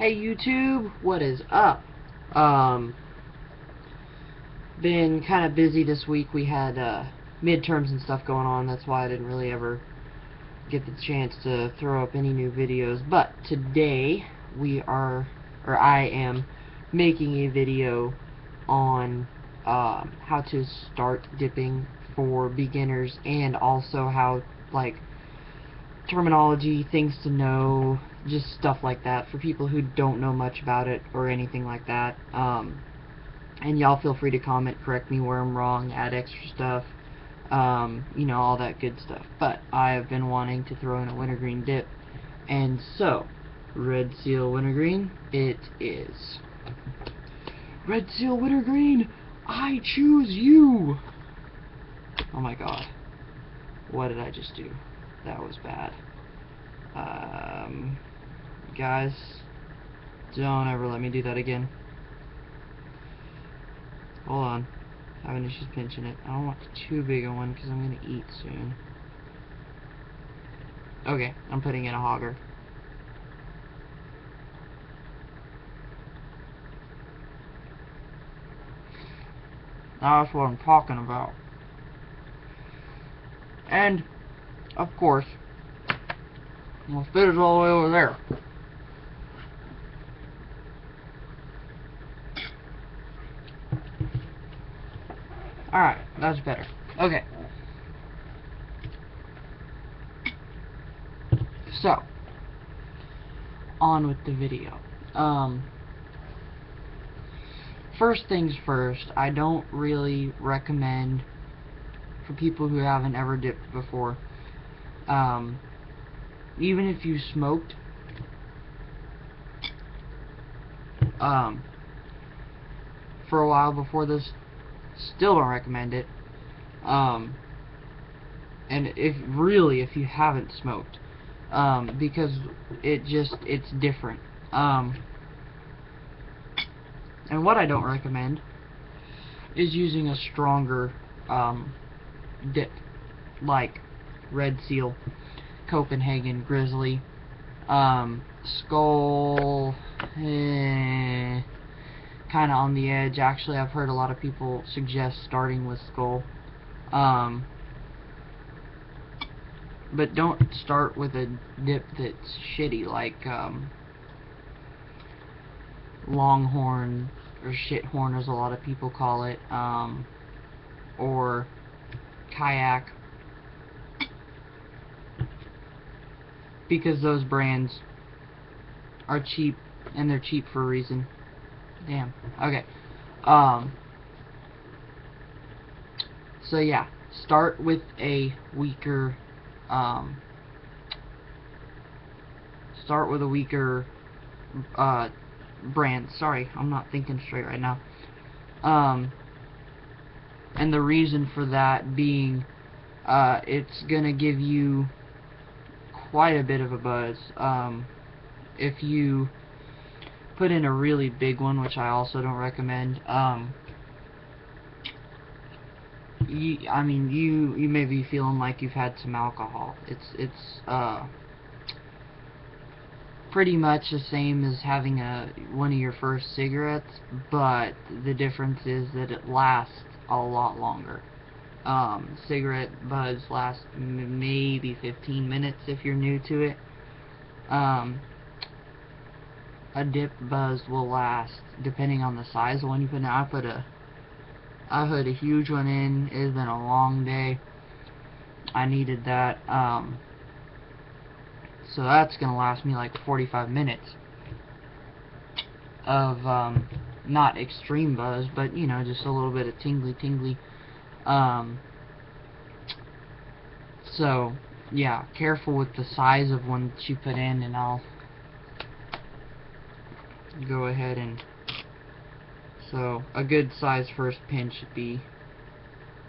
Hey YouTube, what is up? Been kind of busy this week. We had midterms and stuff going on. That's why I didn't really ever get the chance to throw up any new videos. But today I am making a video on how to start dipping for beginners, and also how, like, terminology, things to know, just stuff like that for people who don't know much about it or anything like that. And y'all feel free to comment, correct me where I'm wrong, add extra stuff, you know, all that good stuff. But I have been wanting to throw in a wintergreen dip, and so Red Seal Wintergreen it is. Red Seal Wintergreen, I choose you! Oh my god. What did I just do? That was bad. Guys, don't ever let me do that again. Hold on. Having issues pinching it. I don't want too big a one because I'm going to eat soon. Okay, I'm putting in a hogger. That's what I'm talking about. And, of course, my spit is all the way over there. Alright, that's better. Okay. So, on with the video. First things first, I don't really recommend, for people who haven't ever dipped before, even if you smoked, for a while before this, still don't recommend it. And if you haven't smoked, because it's different. And what I don't recommend is using a stronger dip, like Red Seal, Copenhagen, Grizzly, Skull, kind of on the edge. Actually, I've heard a lot of people suggest starting with Skull, but don't start with a dip that's shitty, like Longhorn, or Shithorn as a lot of people call it, or Kayak, because those brands are cheap, and they're cheap for a reason. Damn. Okay. So yeah, start with a weaker, brand. Sorry, I'm not thinking straight right now. And the reason for that being, it's gonna give you quite a bit of a buzz. If you put in a really big one, which I also don't recommend, you may be feeling like you've had some alcohol. It's pretty much the same as having one of your first cigarettes, but the difference is that it lasts a lot longer. Cigarette buzz lasts maybe 15 minutes if you're new to it. A dip buzz will last, depending on the size of the one you put in. I put a huge one in. It's been a long day. I needed that. So that's gonna last me like 45 minutes of not extreme buzz, but you know, just a little bit of tingly. So yeah, careful with the size of one that you put in, and I'll go ahead and, so a good size first pinch should be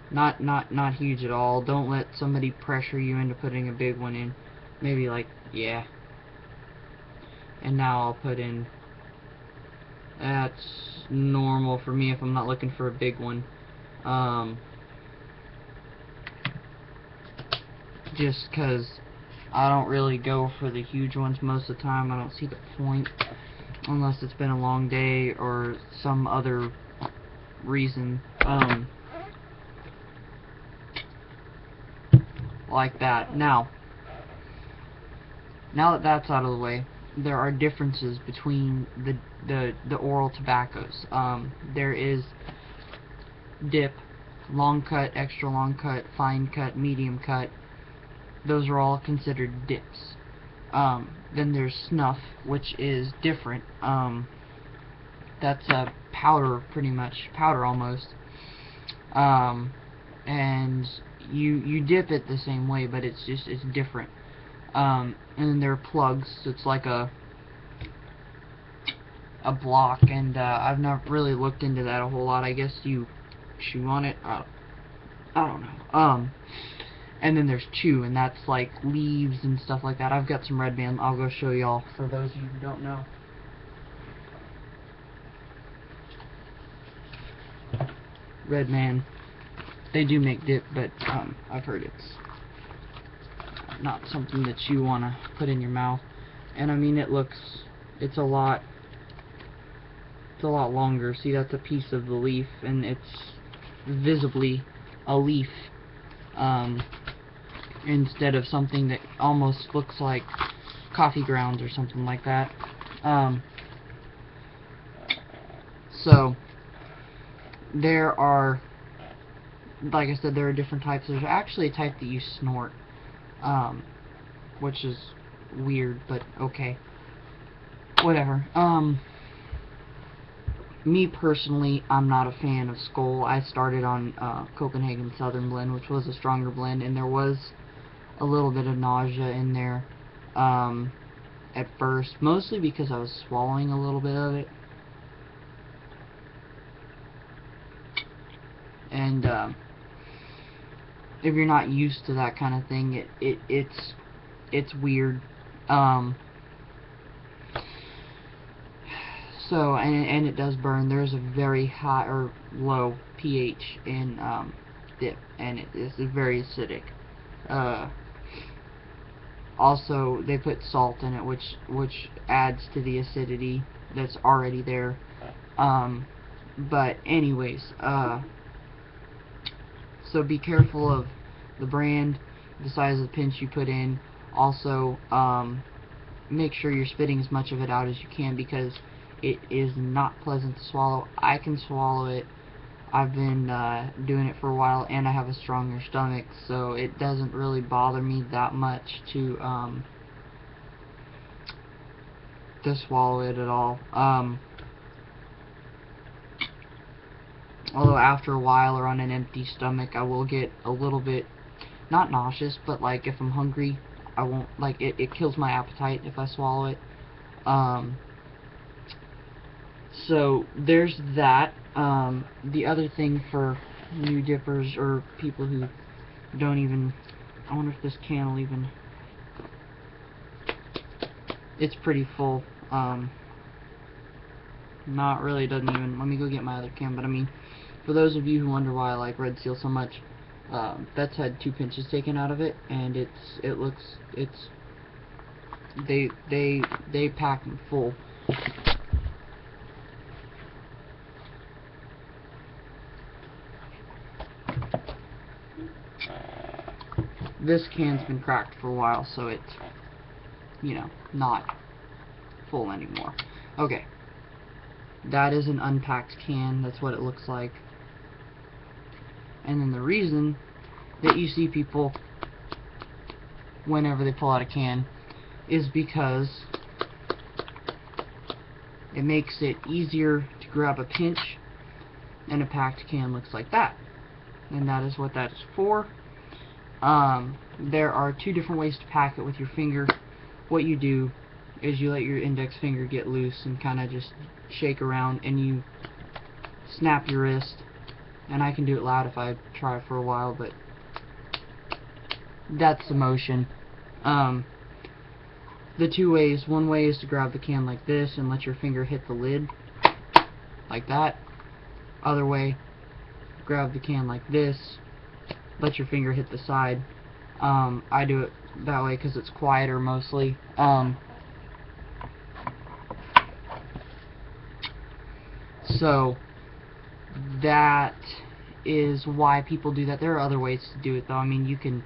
not huge at all. Don't let somebody pressure you into putting a big one in. Maybe like, yeah. And now I'll put in, that's normal for me if I'm not looking for a big one. Just because I don't really go for the huge ones most of the time. I don't see the point. unless it's been a long day or some other reason, like that. Now that that's out of the way, there are differences between the oral tobaccos. There is dip, long cut, extra long cut, fine cut, medium cut. Those are all considered dips. Then there's snuff, which is different. That's a powder, pretty much powder almost. And you dip it the same way, but it's different. And then there are plugs. So it's like a block, and I've not really looked into that a whole lot. I guess you chew on it. I don't know. And then there's chew, and that's like leaves and stuff like that. I've got some Red Man. I'll go show y'all for those of you who don't know. Red Man. They do make dip, but I've heard it's not something that you want to put in your mouth. And I mean, it's a lot longer. See, that's a piece of the leaf, and it's visibly a leaf, instead of something that almost looks like coffee grounds or something like that. So there are, like I said, there are different types. There's actually a type that you snort, which is weird, but okay, whatever. Me personally, I'm not a fan of Skoal. I started on Copenhagen Southern Blend, which was a stronger blend, and there was a little bit of nausea in there at first, mostly because I was swallowing a little bit of it. And if you're not used to that kind of thing, it's weird. So, and it does burn. There's a very high or low pH in dip, and it is very acidic. Also, they put salt in it, which adds to the acidity that's already there. But anyways, so be careful of the brand, the size of the pinch you put in. Also, make sure you're spitting as much of it out as you can, because it is not pleasant to swallow. I can swallow it. I've been doing it for a while, and I have a stronger stomach, so it doesn't really bother me that much to swallow it at all. Although after a while or on an empty stomach, I will get a little bit, not nauseous, but like if I'm hungry, I won't, like, it kills my appetite if I swallow it. So there's that. The other thing for new dippers or people who don't even, I wonder if this can will even, it's pretty full. Not really, doesn't even, let me go get my other can, but I mean, for those of you who wonder why I like Red Seal so much, that's had 2 pinches taken out of it, and they pack them full. This can's been cracked for a while, so it's, you know, not full anymore. Okay. That is an unpacked can. That's what it looks like. And then the reason that you see people, whenever they pull out a can, is because it makes it easier to grab a pinch, and a packed can looks like that. And that is what that is for. There are 2 different ways to pack it with your finger. What you do is you let your index finger get loose and kind of just shake around, and you snap your wrist. And I can do it loud if I try for a while, but that's the motion. The 2 ways, one way is to grab the can like this and let your finger hit the lid, like that. Other way, grab the can like this, let your finger hit the side. I do it that way because it's quieter mostly. So that is why people do that. There are other ways to do it though. I mean, you can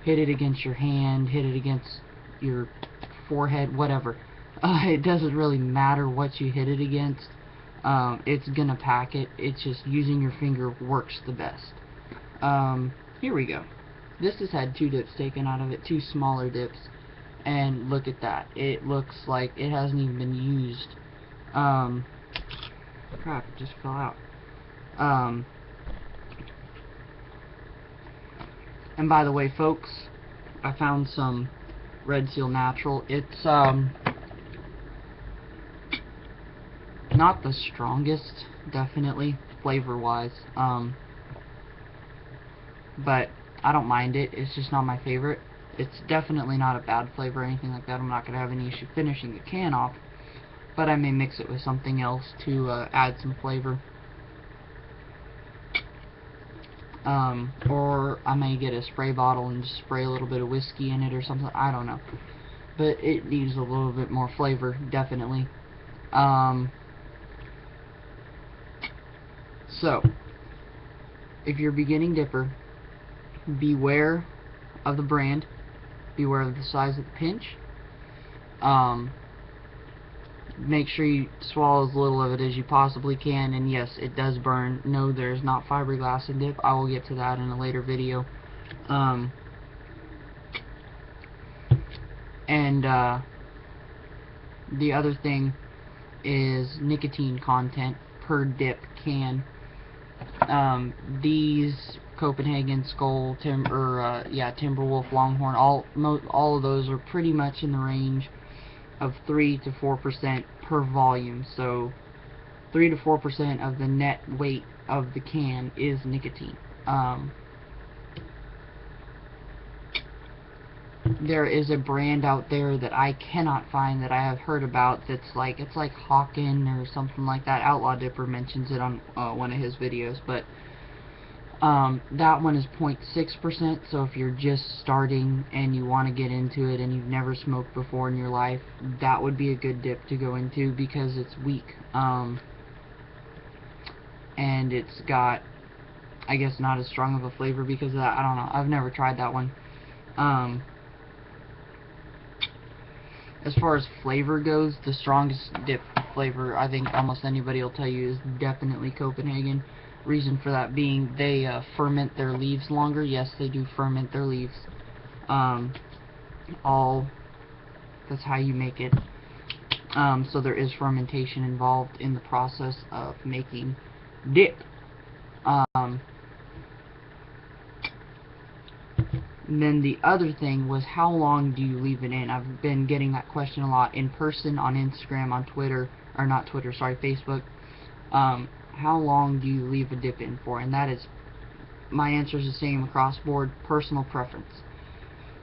hit it against your hand, hit it against your forehead, whatever. It doesn't really matter what you hit it against. It's gonna pack it. It's just using your finger works the best. Here we go. This has had 2 dips taken out of it, 2 smaller dips, and look at that. It looks like it hasn't even been used. Crap, it just fell out. And by the way, folks, I found some Red Seal Natural. It's not the strongest, definitely, flavor-wise, but I don't mind it. It's just not my favorite. It's definitely not a bad flavor or anything like that. I'm not going to have any issue finishing the can off, but I may mix it with something else to add some flavor. Or I may get a spray bottle and just spray a little bit of whiskey in it or something. I don't know. But it needs a little bit more flavor, definitely. So, if you're a beginning dipper, beware of the brand, beware of the size of the pinch. Make sure you swallow as little of it as you possibly can, and yes, it does burn. No, there's not fiberglass in dip. I will get to that in a later video. The other thing is nicotine content per dip can. These Copenhagen, Skoal, Timberwolf, Longhorn, all of those are pretty much in the range of 3 to 4% per volume. So 3 to 4% of the net weight of the can is nicotine. There is a brand out there that I cannot find that I have heard about that's like, it's like Hawken or something like that. Outlaw Dipper mentions it on one of his videos, but that one is 0.6%, so if you're just starting and you want to get into it and you've never smoked before in your life, that would be a good dip to go into because it's weak. And it's got, I guess, not as strong of a flavor because of that. I don't know. I've never tried that one. As far as flavor goes, the strongest dip flavor, I think almost anybody will tell you, is definitely Copenhagen. Reason for that being they ferment their leaves longer. Yes, they do ferment their leaves. That's how you make it. So there is fermentation involved in the process of making dip. And then the other thing was, how long do you leave it in? I've been getting that question a lot in person, on Instagram, on Twitter, or not Twitter, sorry, Facebook. How long do you leave a dip in for? And that is, my answer is the same across board, personal preference.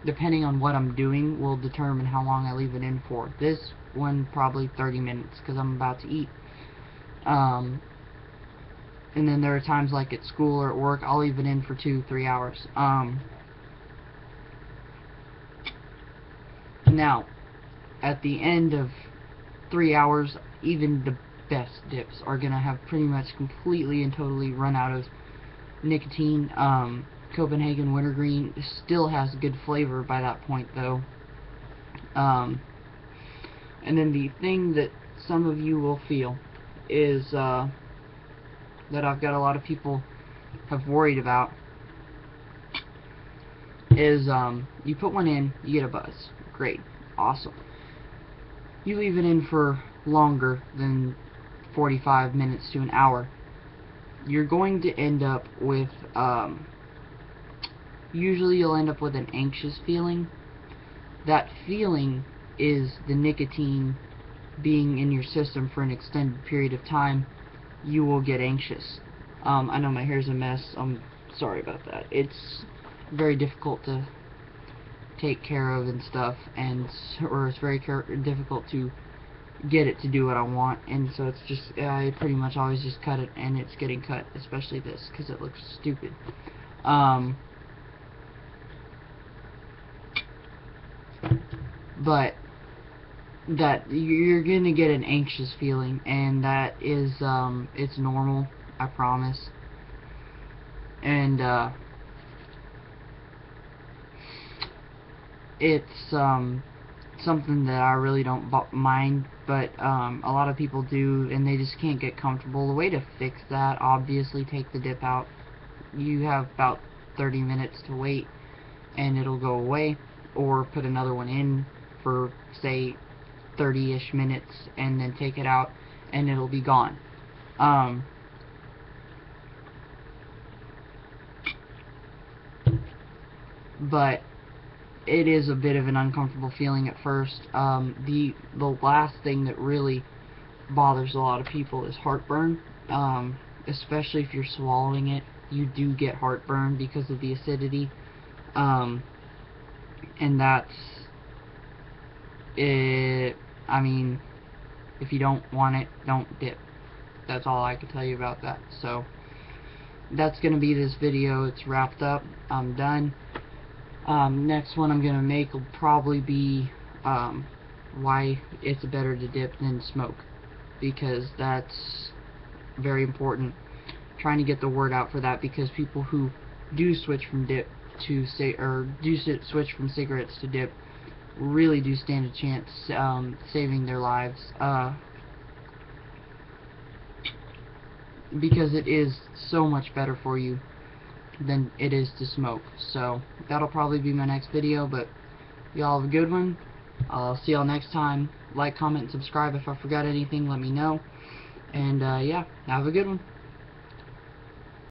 Depending on what I'm doing will determine how long I leave it in for. This one, probably 30 minutes, because I'm about to eat. And then there are times like at school or at work, I'll leave it in for 2-3 hours. Now, at the end of 3 hours, even the best dips are going to have pretty much completely and totally run out of nicotine. Copenhagen Wintergreen still has good flavor by that point, though. And then the thing that some of you will feel is that I've got a lot of people have worried about is you put one in, you get a buzz. Great. Awesome. You leave it in for longer than 45 minutes to an hour. You're going to end up with, usually you'll end up with an anxious feeling. That feeling is the nicotine being in your system for an extended period of time. You will get anxious. I know my hair's a mess. I'm sorry about that. It's very difficult to take care of and stuff, or it's very difficult to get it to do what I want, and so it's just, I pretty much always just cut it, and it's getting cut, especially this, because it looks stupid. But that you're gonna get an anxious feeling, and that is it's normal, I promise. And it's something that I really don't mind, but a lot of people do, and they just can't get comfortable. The way to fix that, obviously, take the dip out. You have about 30 minutes to wait and it'll go away, or put another one in for, say, 30-ish minutes and then take it out and it'll be gone. But it is a bit of an uncomfortable feeling at first. The last thing that really bothers a lot of people is heartburn, especially if you're swallowing it. You do get heartburn because of the acidity, and that's it. I mean, if you don't want it, don't dip. That's all I can tell you about that. So that's gonna be this video. It's wrapped up. I'm done. Next one I'm gonna make will probably be why it's better to dip than smoke, because that's very important. Trying to get the word out for that, because people who do switch from dip to switch from cigarettes to dip really do stand a chance saving their lives, because it is so much better for you than it is to smoke. So that'll probably be my next video, but y'all have a good one. I'll see y'all next time. Like, comment, and subscribe. If I forgot anything, let me know. And yeah, have a good one.